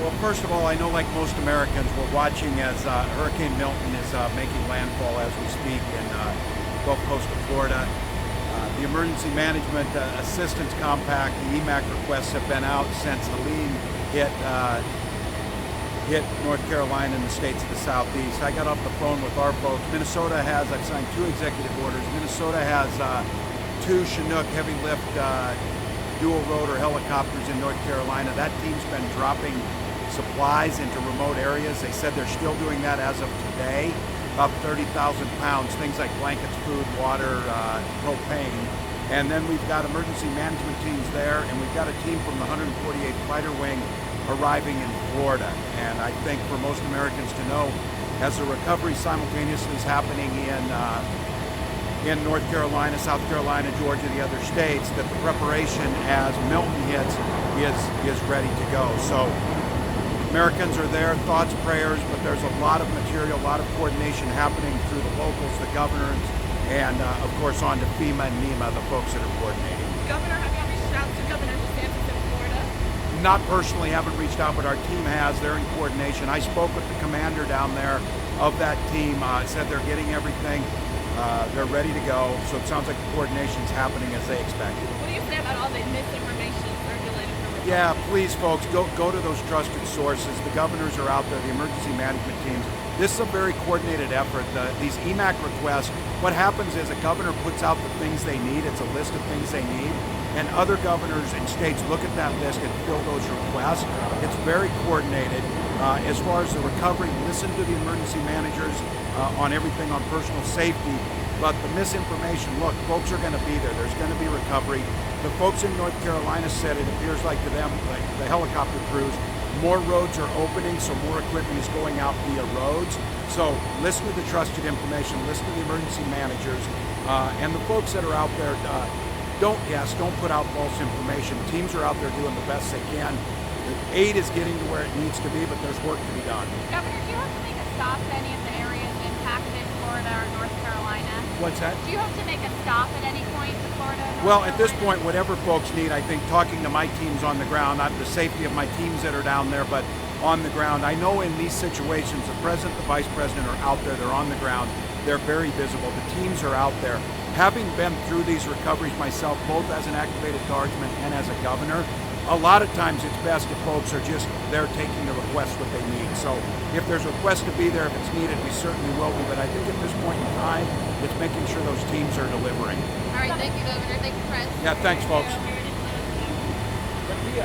Well, first of all, I know like most Americans, we're watching as Hurricane Milton is making landfall as we speak in Gulf Coast of Florida. The Emergency Management Assistance Compact, the EMAC requests have been out since Helene hit North Carolina and the states of the Southeast. I got off the phone with our folks. Minnesota has, I've signed 2 executive orders. Minnesota has 2 Chinook heavy lift dual rotor helicopters in North Carolina. That team's been dropping supplies into remote areas. They said they're still doing that as of today, about 30,000 pounds, things like blankets, food, water, propane. And then we've got emergency management teams there, and we've got a team from the 148th Fighter Wing arriving in Florida. And I think for most Americans to know, as the recovery simultaneously is happening in North Carolina, South Carolina, Georgia, the other states, that the preparation as Milton hits is ready to go. So Americans are there, thoughts, prayers, but there's a lot of material, a lot of coordination happening through the locals, the governors, and of course on to FEMA and NEMA, the folks that are coordinating. Governor, have you reached out to Governor DeSantis in Florida? Not personally, haven't reached out, but our team has. They're in coordination. I spoke with the commander down there of that team, said they're getting everything. They're ready to go, so it sounds like the coordination's happening as they expected. What do you say about all the misinformation circulating from Republicans? Yeah, please, folks, go to those trusted sources. The governors are out there, the emergency management teams. This is a very coordinated effort. These EMAC requests, what happens is a governor puts out the things they need. It's a list of things they need, and other governors and states look at that list and fill those requests. It's very coordinated. As far as the recovery, listen to the emergency managers on everything on personal safety. But the misinformation, look, folks are going to be there. There's going to be recovery. The folks in North Carolina said it appears like to them, like the helicopter crews, more roads are opening, so more equipment is going out via roads. So listen to the trusted information, listen to the emergency managers, and the folks that are out there, don't guess, don't put out false information. Teams are out there doing the best they can. The aid is getting to where it needs to be, but there's work to be done. Governor, do you have to make a stop at any of the areas impacted, Florida or North Carolina? What's that? Do you have to make a stop at any point to Florida? Well, at this point, whatever folks need, I think talking to my teams on the ground, not the safety of my teams that are down there, but on the ground. I know in these situations, the president, the vice president are out there, they're on the ground, they're very visible. The teams are out there. Having been through these recoveries myself, both as an activated guardsman and as a governor, a lot of times it's best if folks are just there taking the request what they need. So if there's a request to be there, if it's needed, we certainly will be. But I think at this point in time, it's making sure those teams are delivering. All right, thank you, Governor. Thank you, Chris. Yeah, thanks, folks. Thank you.